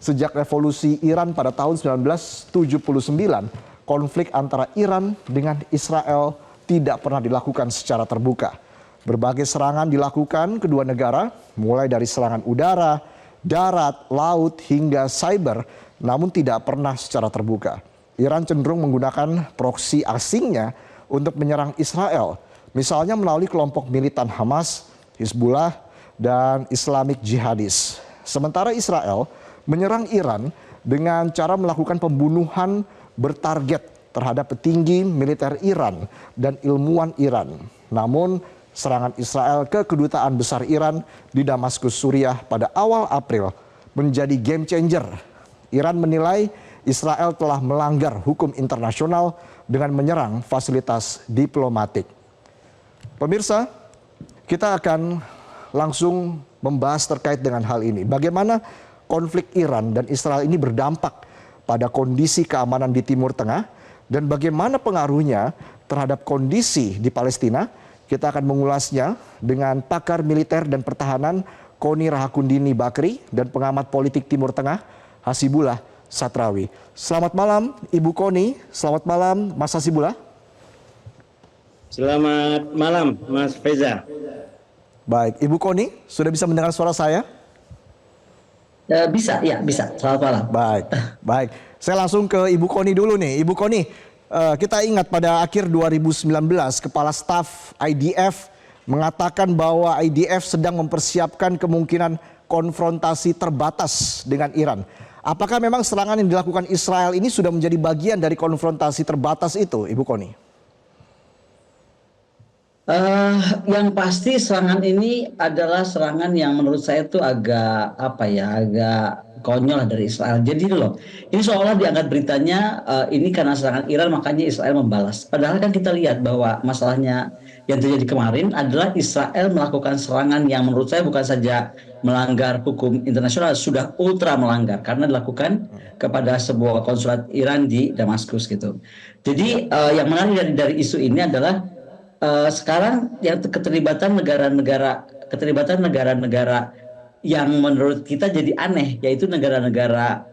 Sejak revolusi Iran pada tahun 1979, konflik antara Iran dengan Israel tidak pernah dilakukan secara terbuka. Berbagai serangan dilakukan kedua negara, mulai dari serangan udara, darat, laut, hingga cyber, namun tidak pernah secara terbuka. Iran cenderung menggunakan proksi asingnya untuk menyerang Israel, misalnya melalui kelompok militan Hamas, Hizbullah, dan Islamic Jihadis. Sementara Israel menyerang Iran dengan cara melakukan pembunuhan bertarget terhadap petinggi militer Iran dan ilmuwan Iran. Namun, serangan Israel ke kedutaan besar Iran di Damaskus, Suriah pada awal April menjadi game changer. Iran menilai Israel telah melanggar hukum internasional dengan menyerang fasilitas diplomatik. Pemirsa, kita akan langsung membahas terkait dengan hal ini. Bagaimana konflik Iran dan Israel ini berdampak pada kondisi keamanan di Timur Tengah dan bagaimana pengaruhnya terhadap kondisi di Palestina. Kita akan mengulasnya dengan pakar militer dan pertahanan Koni Rahakundini Bakri dan pengamat politik Timur Tengah Hasibullah Satrawi. Selamat malam Ibu Koni, selamat malam Mas Hasibullah. Selamat malam Mas Feza. Baik, Ibu Koni sudah bisa mendengar suara saya? Bisa, ya bisa. Selamat malam. Baik. Saya langsung ke Ibu Koni dulu nih. Ibu Koni, kita ingat pada akhir 2019 Kepala Staf IDF mengatakan bahwa IDF sedang mempersiapkan kemungkinan konfrontasi terbatas dengan Iran. Apakah memang serangan yang dilakukan Israel ini sudah menjadi bagian dari konfrontasi terbatas itu, Ibu Koni? Yang pasti serangan ini adalah serangan yang menurut saya itu agak agak konyol dari Israel. Jadi loh, ini seolah diangkat beritanya ini karena serangan Iran makanya Israel membalas. Padahal kan kita lihat bahwa masalahnya yang terjadi kemarin adalah Israel melakukan serangan yang menurut saya bukan saja melanggar hukum internasional, sudah ultra melanggar karena dilakukan kepada sebuah konsulat Iran di Damaskus gitu. Jadi yang menarik dari isu ini adalah sekarang yang keterlibatan negara-negara yang menurut kita jadi aneh, yaitu negara-negara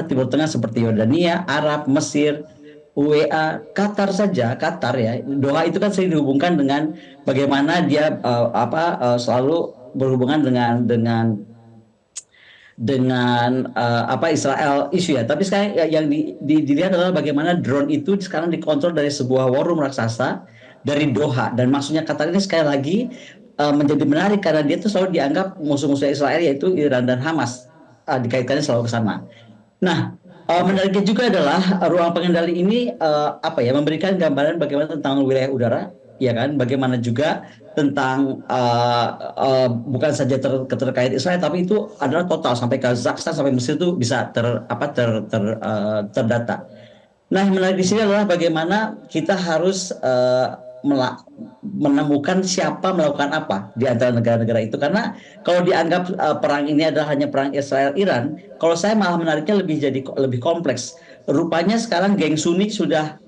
Timur Tengah seperti Yordania, Arab, Mesir, UEA, Qatar saja. Qatar ya, Doha itu kan sering dihubungkan dengan bagaimana dia selalu berhubungan dengan Israel isu ya. Tapi sekarang yang dilihat adalah bagaimana drone itu sekarang dikontrol dari sebuah war room raksasa dari Doha, dan maksudnya Qatar ini sekali lagi menjadi menarik karena dia itu selalu dianggap musuh-musuh Israel yaitu Iran dan Hamas, dikaitkannya selalu ke sana. Nah, menariknya juga adalah ruang pengendali ini memberikan gambaran bagaimana tentang wilayah udara, ya kan? Bagaimana juga tentang bukan saja terkait Israel, tapi itu adalah total sampai Kazakhstan sampai Mesir itu bisa terdata. Nah, yang menarik di sini adalah bagaimana kita harus menemukan siapa melakukan apa di antara negara-negara itu, karena kalau dianggap perang ini adalah hanya perang Israel-Iran, kalau saya malah menariknya lebih kompleks. Rupanya sekarang geng Sunni sudah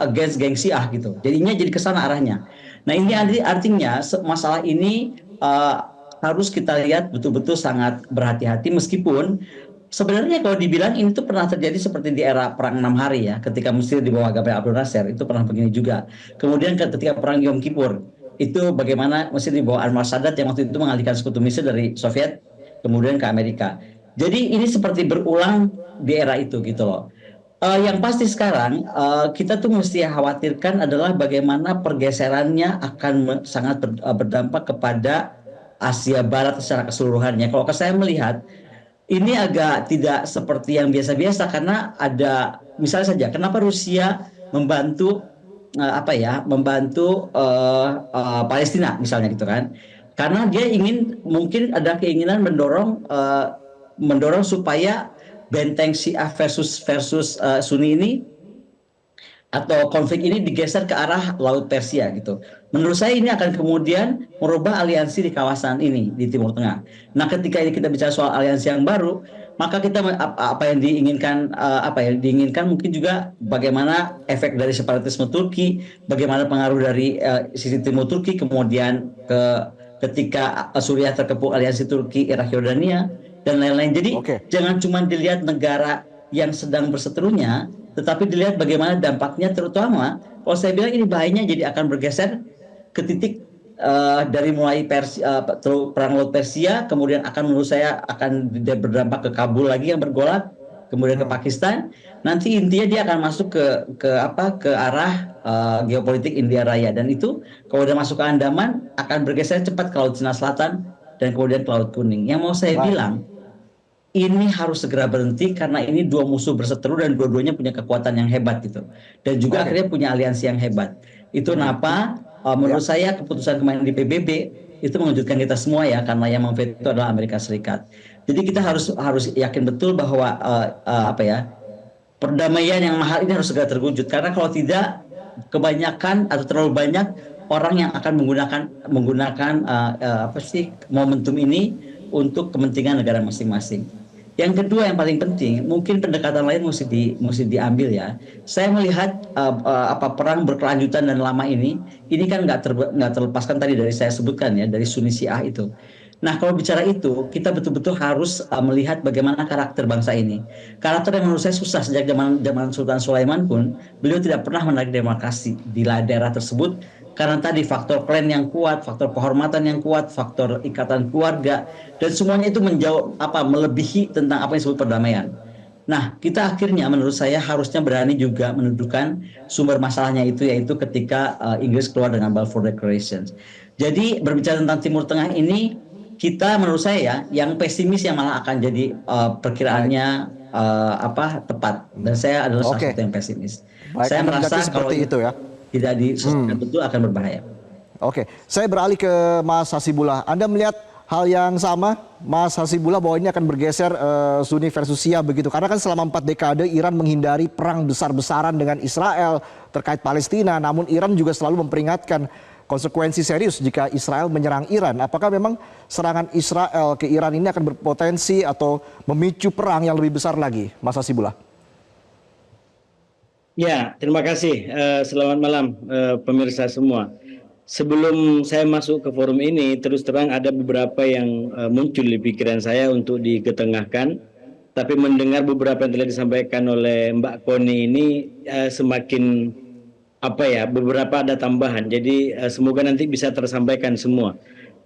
against geng Syiah gitu. Jadinya jadi kesana arahnya. Nah, ini artinya masalah ini harus kita lihat betul-betul sangat berhati-hati, meskipun sebenarnya kalau dibilang ini tuh pernah terjadi seperti di era perang 6 hari ya, ketika Mesir di bawah Gamal Abdel Nasser itu pernah begini juga. Kemudian ketika perang Yom Kippur itu bagaimana Mesir di bawah Anwar Sadat yang waktu itu mengalihkan sekutu Mesir dari Soviet kemudian ke Amerika. Jadi ini seperti berulang di era itu gitu loh. Yang pasti sekarang kita tuh mesti khawatirkan adalah bagaimana pergeserannya akan sangat berdampak kepada Asia Barat secara keseluruhannya. Kalau saya melihat ini agak tidak seperti yang biasa-biasa, karena ada misalnya saja kenapa Rusia membantu Palestina misalnya gitu kan, karena dia mungkin ada keinginan mendorong supaya benteng Syiah versus Sunni ini atau konflik ini digeser ke arah Laut Persia gitu. Menurut saya ini akan kemudian merubah aliansi di kawasan ini di Timur Tengah. Nah, ketika ini kita bicara soal aliansi yang baru, maka kita apa yang diinginkan mungkin juga bagaimana efek dari separatisme Turki, bagaimana pengaruh dari sisi timur Turki, kemudian ketika Suriah terkepung aliansi Turki, Irak, Yordania, dan lain-lain. Jadi Oke. jangan cuma dilihat negara yang sedang berseterunya, tetapi dilihat bagaimana dampaknya, terutama kalau saya bilang ini bahayanya jadi akan bergeser ke titik dari mulai perang Laut Persia, kemudian akan menurut saya akan berdampak ke Kabul lagi yang bergolak, kemudian ke Pakistan. Nanti intinya dia akan masuk ke arah geopolitik India Raya, dan itu kalau udah masuk ke Andaman akan bergeser cepat ke Laut Cina Selatan dan kemudian ke Laut Kuning. Yang mau saya bilang, ini harus segera berhenti karena ini dua musuh berseteru dan dua-duanya punya kekuatan yang hebat gitu, dan juga akhirnya punya aliansi yang hebat. Itu kenapa menurut saya keputusan kemarin di PBB itu mengejutkan kita semua ya, karena yang memveto adalah Amerika Serikat. Jadi kita harus yakin betul bahwa perdamaian yang mahal ini harus segera terwujud, karena kalau tidak, kebanyakan atau terlalu banyak orang yang akan menggunakan momentum ini untuk kepentingan negara masing-masing. Yang kedua yang paling penting, mungkin pendekatan lain mesti diambil ya. Saya melihat perang berkelanjutan dan lama ini kan nggak terlepaskan tadi dari saya sebutkan ya, dari Sunni Syiah itu. Nah, kalau bicara itu, kita betul-betul harus melihat bagaimana karakter bangsa ini. Karakter yang menurut saya susah sejak zaman Sultan Sulaiman pun, beliau tidak pernah menarik demokrasi di daerah tersebut, karena tadi faktor klan yang kuat, faktor kehormatan yang kuat, faktor ikatan keluarga, dan semuanya itu melebihi tentang apa yang disebut perdamaian. Nah, kita akhirnya menurut saya harusnya berani juga mendudukan sumber masalahnya itu, yaitu ketika Inggris keluar dengan Balfour Declaration. Jadi berbicara tentang Timur Tengah ini, kita menurut saya yang pesimis yang malah akan jadi perkiraannya tepat, dan saya adalah salah satu yang pesimis. Saya merasa kalau itu ya, tidak diselesaikan betul akan berbahaya. Oke, saya beralih ke Mas Hasibullah. Anda melihat hal yang sama, Mas Hasibullah, bahwa ini akan bergeser Sunni versus Syiah begitu? Karena kan selama 4 dekade Iran menghindari perang besar-besaran dengan Israel terkait Palestina, namun Iran juga selalu memperingatkan konsekuensi serius jika Israel menyerang Iran. Apakah memang serangan Israel ke Iran ini akan berpotensi atau memicu perang yang lebih besar lagi, Mas Hasibullah? Ya, terima kasih. Selamat malam pemirsa semua. Sebelum saya masuk ke forum ini, terus terang ada beberapa yang muncul di pikiran saya untuk diketengahkan. Tapi mendengar beberapa yang telah disampaikan oleh Mbak Koni ini semakin beberapa ada tambahan. Jadi semoga nanti bisa tersampaikan semua.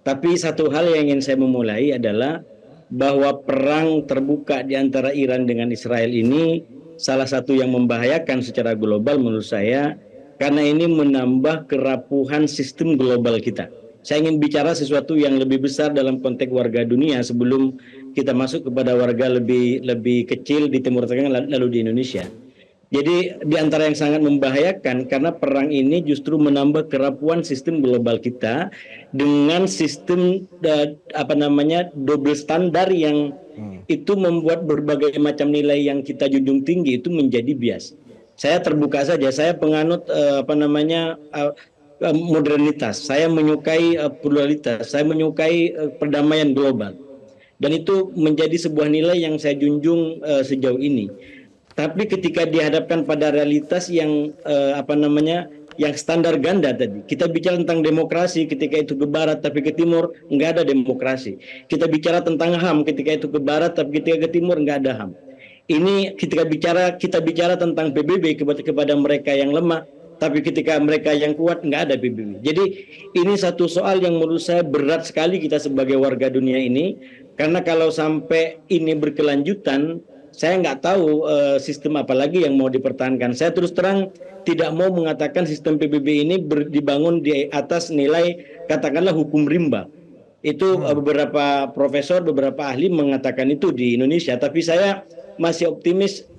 Tapi satu hal yang ingin saya memulai adalah bahwa perang terbuka di antara Iran dengan Israel ini salah satu yang membahayakan secara global menurut saya, karena ini menambah kerapuhan sistem global kita. Saya ingin bicara sesuatu yang lebih besar dalam konteks warga dunia sebelum kita masuk kepada warga lebih kecil di Timur Tengah lalu di Indonesia. Jadi di antara yang sangat membahayakan karena perang ini justru menambah kerapuhan sistem global kita dengan sistem double standar yang itu membuat berbagai macam nilai yang kita junjung tinggi itu menjadi bias. Saya terbuka saja, saya penganut modernitas, saya menyukai pluralitas, saya menyukai perdamaian global, dan itu menjadi sebuah nilai yang saya junjung sejauh ini. Tapi ketika dihadapkan pada realitas yang yang standar ganda tadi, kita bicara tentang demokrasi ketika itu ke barat tapi ke timur nggak ada demokrasi. Kita bicara tentang HAM ketika itu ke barat tapi ketika ke timur nggak ada HAM. Ini ketika kita bicara tentang PBB kepada mereka yang lemah, tapi ketika mereka yang kuat nggak ada PBB. Jadi ini satu soal yang menurut saya berat sekali kita sebagai warga dunia ini, karena kalau sampai ini berkelanjutan, saya nggak tahu sistem apa lagi yang mau dipertahankan. Saya terus terang tidak mau mengatakan sistem PBB ini dibangun di atas nilai katakanlah hukum rimba. Itu beberapa profesor, beberapa ahli mengatakan itu di Indonesia. Tapi saya masih optimis,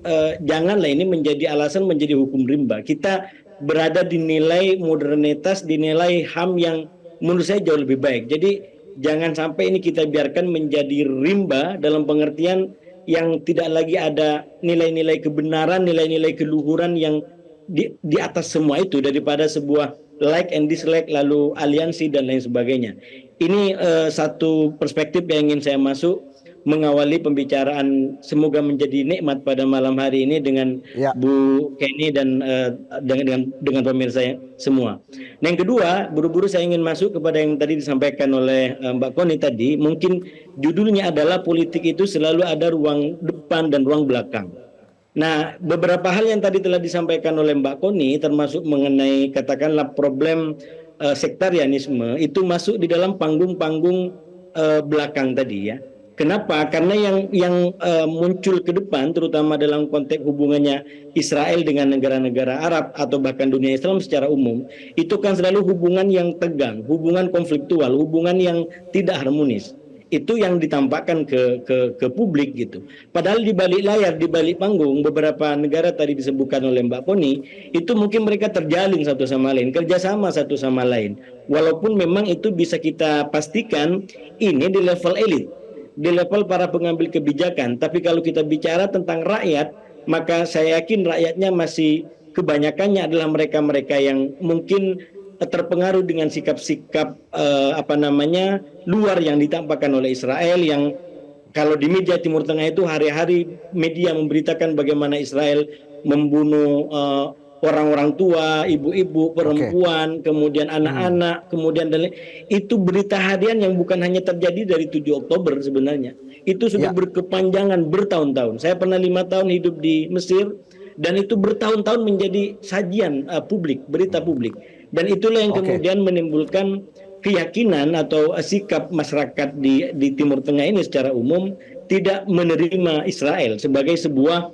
janganlah ini menjadi alasan menjadi hukum rimba. Kita berada di nilai modernitas, di nilai HAM yang menurut saya jauh lebih baik. Jadi jangan sampai ini kita biarkan menjadi rimba dalam pengertian yang tidak lagi ada nilai-nilai kebenaran, nilai-nilai keluhuran yang di atas semua itu, daripada sebuah like and dislike lalu aliansi dan lain sebagainya. Ini satu perspektif yang ingin saya masuk. mengawali pembicaraan semoga menjadi nikmat pada malam hari ini dengan Ya. Bu Kenny dan dengan pemirsa semua. Nah, yang kedua, buru-buru saya ingin masuk kepada yang tadi disampaikan oleh Mbak Koni tadi. Mungkin judulnya adalah politik itu selalu ada ruang depan dan ruang belakang. Nah, beberapa hal yang tadi telah disampaikan oleh Mbak Koni, termasuk mengenai katakanlah problem sektarianisme, itu masuk di dalam panggung-panggung belakang tadi ya. Kenapa? Karena yang muncul ke depan, terutama dalam konteks hubungannya Israel dengan negara-negara Arab atau bahkan dunia Islam secara umum, itu kan selalu hubungan yang tegang, hubungan konfliktual, hubungan yang tidak harmonis. Itu yang ditampakkan ke publik gitu. Padahal di balik layar, di balik panggung, beberapa negara tadi disebutkan oleh Mbak Poni, itu mungkin mereka terjalin satu sama lain, kerjasama satu sama lain. Walaupun memang itu bisa kita pastikan ini di level elit, di level para pengambil kebijakan. Tapi kalau kita bicara tentang rakyat, maka saya yakin rakyatnya masih kebanyakannya adalah mereka-mereka yang mungkin terpengaruh dengan sikap-sikap luar yang ditampakkan oleh Israel, yang kalau di media Timur Tengah itu hari-hari media memberitakan bagaimana Israel membunuh orang-orang tua, ibu-ibu, perempuan, kemudian anak-anak, kemudian itu berita harian yang bukan hanya terjadi dari 7 Oktober sebenarnya. Itu sudah berkepanjangan bertahun-tahun. Saya pernah 5 tahun hidup di Mesir dan itu bertahun-tahun menjadi sajian publik, berita publik. Dan itulah yang kemudian menimbulkan keyakinan atau sikap masyarakat di Timur Tengah ini secara umum tidak menerima Israel sebagai sebuah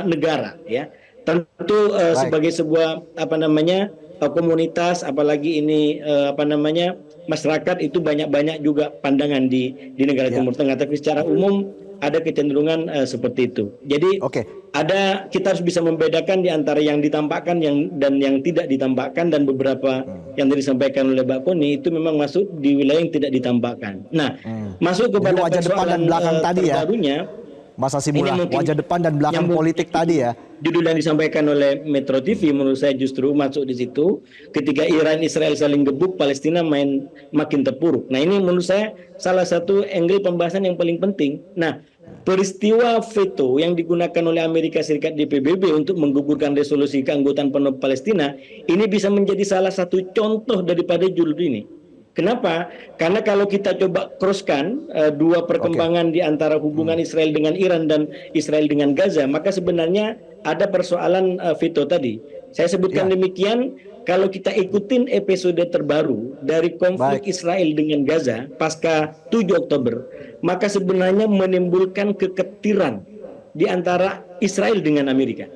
negara ya. Tentu sebagai sebuah komunitas, apalagi ini masyarakat itu banyak juga pandangan di negara Timur Tengah, tapi secara umum ada kecenderungan seperti itu. Jadi kita harus bisa membedakan di antara yang ditampakkan dan yang tidak ditampakkan, dan beberapa yang tadi disampaikan oleh Mbak Koni itu memang masuk di wilayah yang tidak ditampakkan. Nah, masuk kepada wajah depan dan belakang tadi ya, Mas Hasibulah, wajah depan dan belakang politik tadi ya. Judul yang disampaikan oleh Metro TV menurut saya justru masuk di situ. Ketika Iran Israel saling gebuk, Palestina makin terpuruk. Nah, ini menurut saya salah satu angle pembahasan yang paling penting. Nah, peristiwa veto yang digunakan oleh Amerika Serikat di PBB untuk menggugurkan resolusi keanggotaan penuh Palestina ini bisa menjadi salah satu contoh daripada judul ini. Kenapa? Karena kalau kita coba crosskan dua perkembangan di antara hubungan Israel dengan Iran dan Israel dengan Gaza, maka sebenarnya ada persoalan veto tadi. Saya sebutkan demikian, kalau kita ikutin episode terbaru dari konflik Israel dengan Gaza pasca 7 Oktober, maka sebenarnya menimbulkan keketiran di antara Israel dengan Amerika.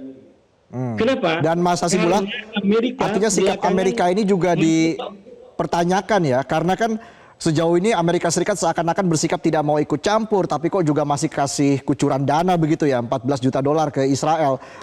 Kenapa? Dan Mas Hasibulah, artinya sikap Amerika ini juga dipertanyakan ya, karena kan sejauh ini Amerika Serikat seakan-akan bersikap tidak mau ikut campur, tapi kok juga masih kasih kucuran dana begitu ya, $14 juta ke Israel.